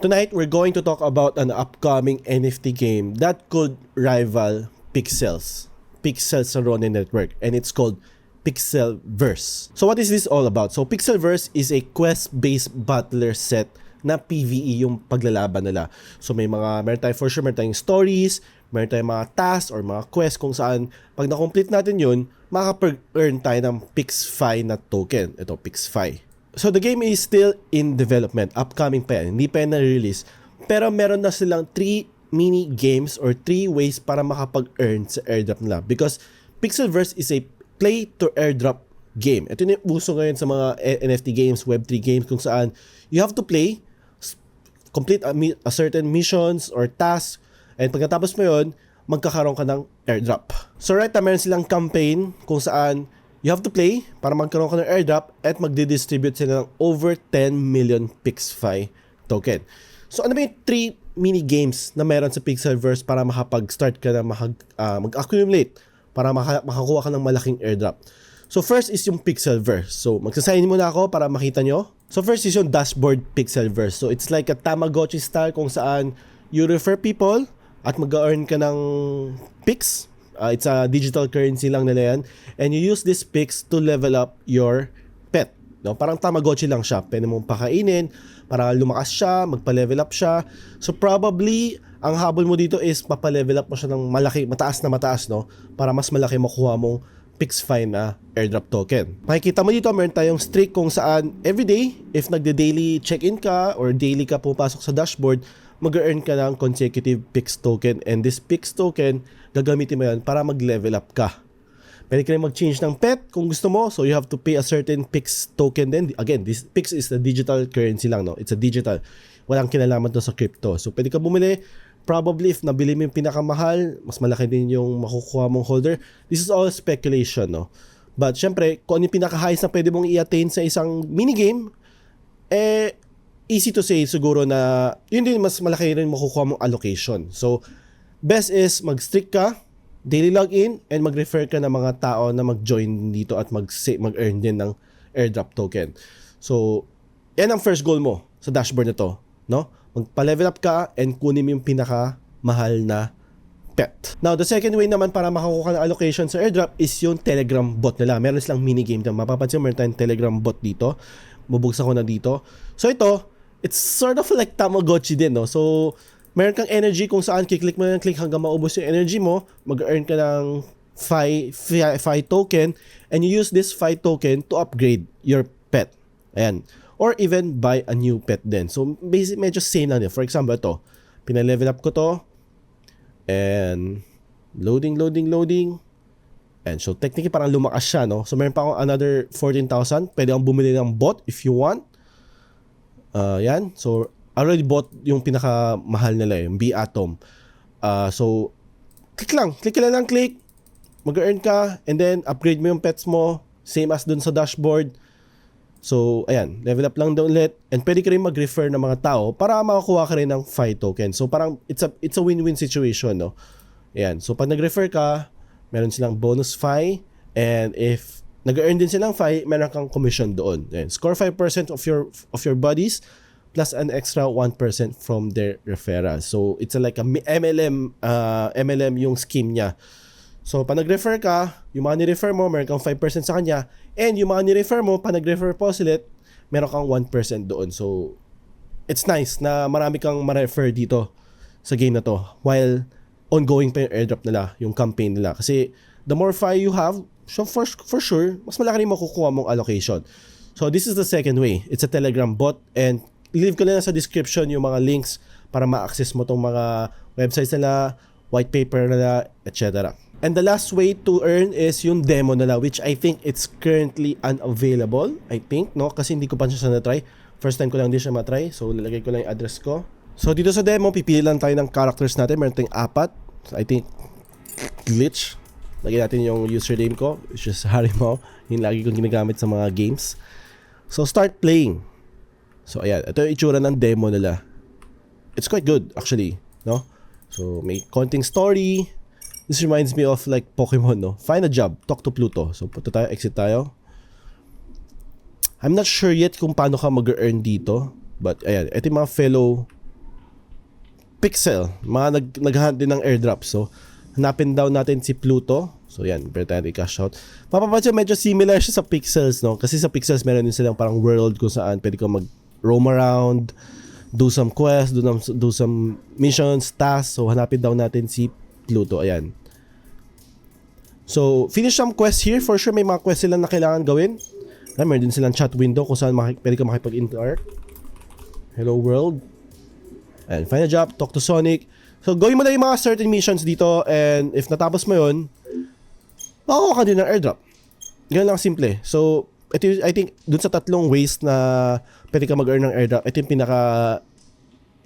Tonight, we're going to talk about an upcoming NFT game that could rival Pixels. Pixels sa Ronin Network, and it's called Pixelverse. So what is this all about? So Pixelverse is a quest-based battler set na PvE yung paglalaban nila. So meron tayong for sure, meron tayong stories, meron tayong mga tasks or mga quests kung saan pag na-complete natin yun, makakapag-earn tayo ng PixFi na token. Ito, PixFi. So the game is still in development, upcoming pa yan, hindi pa yan na-release. Pero meron na silang 3 mini games or 3 ways para makapag-earn sa airdrop nila. Because Pixelverse is a play to airdrop game. Ito yung uso ngayon sa mga NFT games, Web3 games, kung saan you have to play, complete a certain missions or tasks, and pagkatapos mo yun, magkakaroon ka ng airdrop. So right now, meron silang campaign kung saan you have to play para magkaroon ka ng airdrop at magdi-distribute sila ng over 10 million PixFi token. So ano ba yung 3 mini games na meron sa Pixelverse para makapag-start ka na mag-accumulate para makakuha ka ng malaking airdrop? So first is yung Pixelverse. So magsasign muna ako para makita nyo. So first is yung dashboard Pixelverse. So it's like a Tamagotchi style kung saan you refer people at mag-earn ka ng Pix. It's a digital currency lang nila yan. And you use this Pix to level up your pet. No? Parang Tamagotchi lang siya. Pwede mong pakainin para lumakas siya, magpa-level up siya. So probably, ang habol mo dito is mapa-level up mo siya ng malaki, mataas, no? Para mas malaki makuha mong PixFi na airdrop token. Makikita mo dito, meron tayong streak kung saan everyday, if nagde-daily check-in ka or daily ka pupasok sa dashboard, mag-earn ka ng consecutive Pix token, and this Pix token, gagamitin mo yan para mag-level up ka. Pwede ka rin mag-change ng pet kung gusto mo, so you have to pay a certain Pix token din. Again, this Pix is the digital currency lang, no? It's a digital. Walang kinalaman to sa crypto. So pwede ka bumili, probably if nabili mo yung pinakamahal, mas malaki din yung makukuha mong holder. This is all speculation, no? But syempre, kung ano yung pinaka-highest na pwede mong i-attain sa isang minigame, easy to say siguro na yun din mas malaki rin makukuha mong allocation. So, best is mag-strict ka, daily login, and mag-refer ka ng mga tao na mag-join dito at mag-earn din ng airdrop token. So, yan ang first goal mo sa dashboard na to, no? Magpa-level up ka and kunin mo yung pinaka-mahal na pet. Now, the second way naman para makakuha ka ng allocation sa airdrop is yung Telegram bot nila. Meron silang minigame na mapapansin mo, meron tayong Telegram bot dito. Bubugsa ko na dito. So, ito, it's sort of like Tamagotchi din, no? So, meron kang energy kung saan kiklik mo ng click hanggang maubos yung energy mo, mag-earn ka ng Fi token, and you use this Fi token to upgrade your pet. Ayan. Or even buy a new pet din. So, basically, medyo same lang din. For example, ito. Pina-level up ko to. And, loading. And so, technically, parang lumakas siya, no? So, meron pa akong another 14,000. Pwede akong bumili ng bot if you want. Yan. So, I already bought yung pinakamahal nila, yung B-Atom. So, click lang. Click. Mag-earn ka. And then, upgrade mo yung pets mo. Same as dun sa dashboard. So, ayan. Level up lang daw ulit. And pwede ka rin mag-refer ng mga tao para makakuha ka rin ng Fi token. So, parang it's a win-win situation, no? Ayan. So, pag nag-refer ka, meron silang bonus Fi. And if nag-earn din silang Fi, meron kang commission doon. Ayan. Score 5% of your buddies plus an extra 1% from their referral. So, it's like a MLM yung scheme niya. So, pag nag-refer ka, yung mga ni-refer mo, meron kang 5% sa kanya. And yung mga ni-refer mo, pag nag-refer po ulit, meron kang 1% doon. So, it's nice na marami kang ma-refer dito sa game na to while ongoing pa yung airdrop nila, yung campaign nila. Kasi, the more Fi you have, so for sure, mas malaki rin makukuha mong allocation. So, this is the second way. It's a Telegram bot, and leave ko na sa description yung mga links para ma-access mo tong mga websites nila, white paper nila, etc. And the last way to earn is yung demo nila, which I think it's currently unavailable, I think, no? Kasi hindi ko pa siya na-try. First time ko lang din siya ma-try, so lalagay ko lang yung address ko. So dito sa demo, pipili lang tayo ng characters natin. Meron tayong 4. So, I think, glitch. Lagyan natin yung username ko, which is Harimaw. Yung lagi kong ginagamit sa mga games. So start playing. So ayan, ito yung itsura ng demo nila. It's quite good actually, no? So may konting story. This reminds me of like Pokemon, no? Find a job, talk to Pluto. So punta tayo, exit tayo. I'm not sure yet kung paano ka mag-earn dito. But ayan, ito yung mga fellow Pixel, mga naghahunt din ng airdrop. So, hanapin daw natin si Pluto. So, yan, pwede tayo i-cash out. Mapapansin, medyo similar siya sa Pixels, no? Kasi sa Pixels, meron din silang parang world kung saan pwede kang mag-roam around, do some quests, do some missions, tasks. So, hanapin daw natin si Pluto. Ayan. So, finish some quests here. For sure, may mga quests sila na kailangan gawin. Meron din silang chat window kung saan pwede ka makipag-interact. Hello world. And find a job, talk to Sonic. So, gawin mo na yung mga certain missions dito, and if natapos mo yun, makukuha ka din ng airdrop. Ganun lang simple. So, ito yung, I think, dun sa tatlong ways na pwede ka mag-earn ng airdrop, ito yung pinaka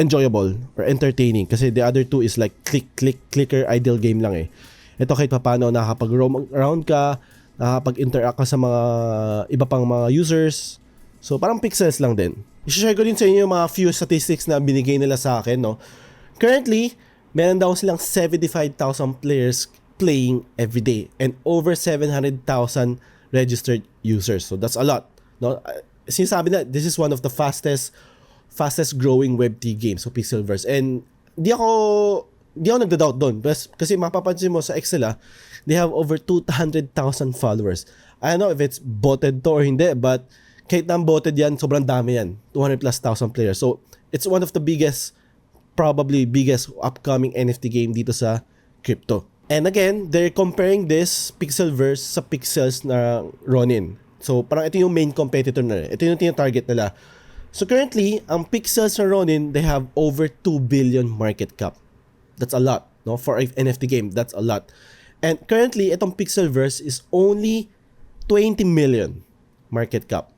enjoyable or entertaining. Kasi the other two is like clicker, idle game lang eh. Ito kahit paano, nakakapag-roam around ka, nakakapag-interact ka sa mga iba pang mga users. So, parang pixels lang din. I-share ko din sa inyo yung mga few statistics na binigay nila sa akin, no? Currently, meron daw silang 75,000 players playing every day and over 700,000 registered users. So, that's a lot, no? Sinasabi na, this is one of the fastest growing Web3 games, so Pixelverse. And di ako nagda-doubt doon. Kasi mapapansin mo sa Excel, they have over 200,000 followers. I don't know if it's botted to or hindi, but kahit na botted yan, sobrang dami yan. 200 plus thousand players. So, it's one of the probably biggest upcoming NFT game dito sa crypto. And again, they're comparing this Pixelverse sa Pixels na Ronin. So, parang ito yung main competitor na. Ito yung target nila. So, currently, ang Pixels na Ronin, they have over 2 billion market cap. That's a lot, no? For an NFT game, that's a lot. And currently, itong Pixelverse is only 20 million market cap.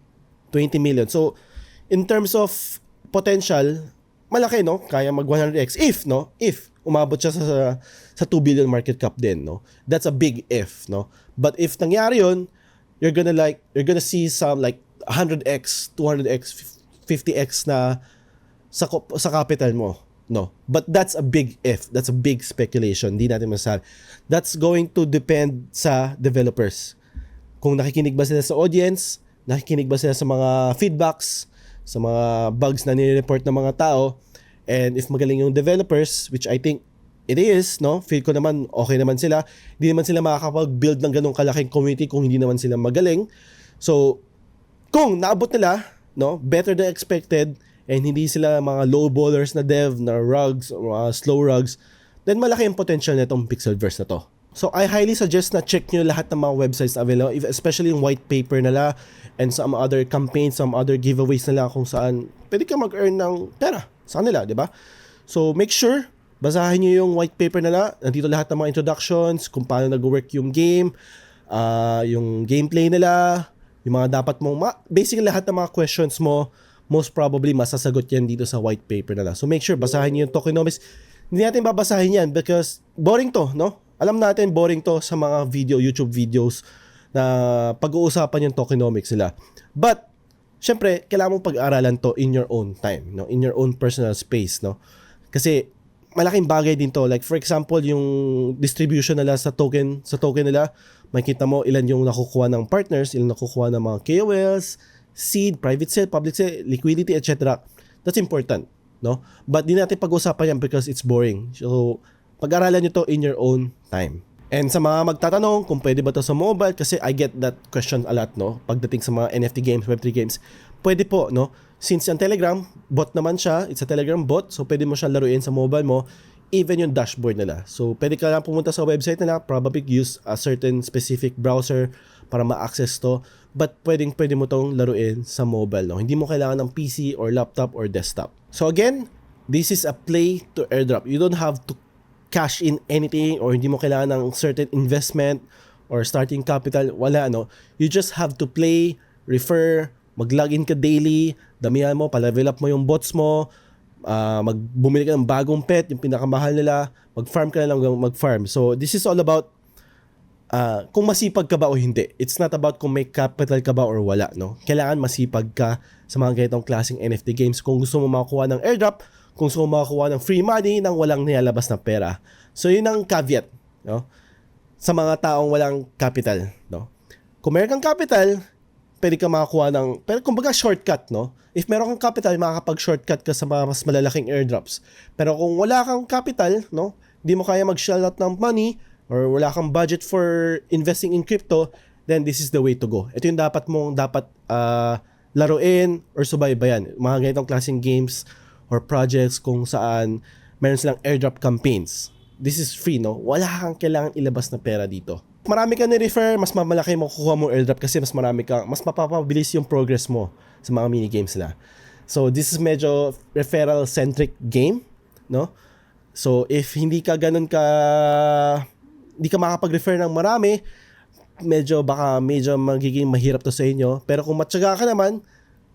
20 million. So, in terms of potential, malaki, no? Kaya mag 100x if umabot siya sa 2 billion market cap din, no? That's a big if, no? But if nangyari yun, you're gonna see some like 100x, 200x, 50x na sa capital mo, no? But that's a big if. That's a big speculation. Hindi natin masasabi. That's going to depend sa developers. Kung nakikinig ba sila sa audience, nakikinig ba sila sa mga feedbacks, sa mga bugs na nire-report ng mga tao, and if magaling yung developers, which I think it is, no? Feel ko naman okay naman sila. Hindi naman sila makakapag-build ng ganong kalaking community kung hindi naman sila magaling. So, kung naabot nila, no, better than expected, and hindi sila mga low ballers na dev, na rugs, or mga slow rugs, then malaki yung potential nitong Pixelverse na to. So, I highly suggest na check nyo lahat ng mga websites na available, especially yung white paper nila and some other campaigns, some other giveaways nila kung saan pwede ka mag-earn ng pera sa kanila, di ba? So, make sure, basahin nyo yung white paper nila. Nandito lahat ng mga introductions, kung paano nag-work yung game, yung gameplay nila, yung mga dapat mong, basically lahat ng mga questions mo, most probably masasagot yan dito sa white paper nila. So, make sure, basahin nyo yung tokenomics. Hindi natin babasahin yan because boring to, no? Alam natin boring to sa mga YouTube videos na pag-uusapan yung tokenomics nila. But, syempre, kailangan mong pag-aralan to in your own time, no? In your own personal space, no? Kasi, malaking bagay din to. Like, for example, yung distribution nila sa token nila, makikita mo ilan yung nakukuha ng partners, ilan nakukuha ng mga KOLs, seed, private sale, public sale, liquidity, etc. That's important, no? But di natin pag-usapan yan because it's boring. So, pag-aralan nyo to in your own time. And sa mga magtatanong kung pwede ba to sa mobile, kasi I get that question a lot, no? Pagdating sa mga NFT games, Web3 games, pwede po, no? Since yung Telegram, bot naman siya, it's a Telegram bot, so pwede mo siya laruin sa mobile mo, even yung dashboard nila. So, pwede ka lang pumunta sa website nila, probably use a certain specific browser para ma-access to, but pwede mo tong laruin sa mobile, no? Hindi mo kailangan ng PC or laptop or desktop. So again, this is a play to airdrop. You don't have to cash in anything or hindi mo kailangan ng certain investment or starting capital. Wala, no? You just have to play, refer, mag-login ka daily, damihan mo, pa-level up mo yung bots mo, bumili ka ng bagong pet, yung pinakamahal nila, mag-farm ka na lang mag-farm. So, this is all about kung masipag ka ba o hindi. It's not about kung may capital ka ba or wala, no? Kailangan masipag ka sa mga ganitong klaseng NFT games. Kung gusto mo makakuha ng airdrop, kung gusto mo makakuha ng free money nang walang nilalabas na pera. So, yun ang caveat, no? Sa mga taong walang capital, no? Kung meron kang capital, pwede ka makakuha ng, pero kumbaga shortcut, no? If meron kang capital, makakapag-shortcut ka sa mga mas malalaking airdrops. Pero kung wala kang capital, no? Hindi mo kaya mag-shell out ng money, or wala kang budget for investing in crypto, then this is the way to go. Ito yung dapat laruin or subaybayan. Mga ganitong klaseng games or projects kung saan meron silang airdrop campaigns. This is free, no? Wala kang kailangan ilabas na pera dito. Marami ka ni-refer, mas mamalaki mo kukuha mo airdrop kasi mas mapapabilis yung progress mo sa mga minigames nila. So, this is medyo referral-centric game, no? So, if hindi ka hindi ka makapag-refer ng marami, medyo magiging mahirap to sa inyo. Pero kung matyaga ka naman,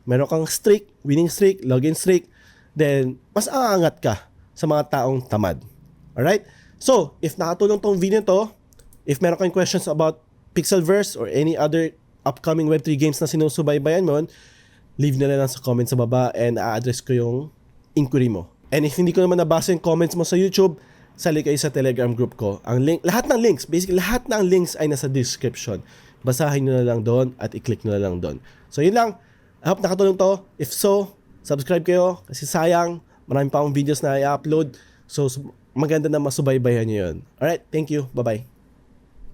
meron kang streak, winning streak, login streak, then mas aangat ka sa mga taong tamad. Alright? So, if nakatulong tong video to, if meron kayong questions about Pixelverse or any other upcoming Web3 games na sinusubaybayan mo, leave na lang sa comments sa baba and a-address ko yung inquiry mo. And if hindi ko naman nabasa yung comments mo sa YouTube, sali kayo sa Telegram group ko. Lahat ng links ay nasa description. Basahin nyo na lang doon at i-click nyo na lang doon. So yun lang. I hope nakatulong to. If so, subscribe kayo kasi sayang, marami pa akong videos na i-upload. So maganda na masubaybayan nyo yun. Alright, thank you. Bye-bye.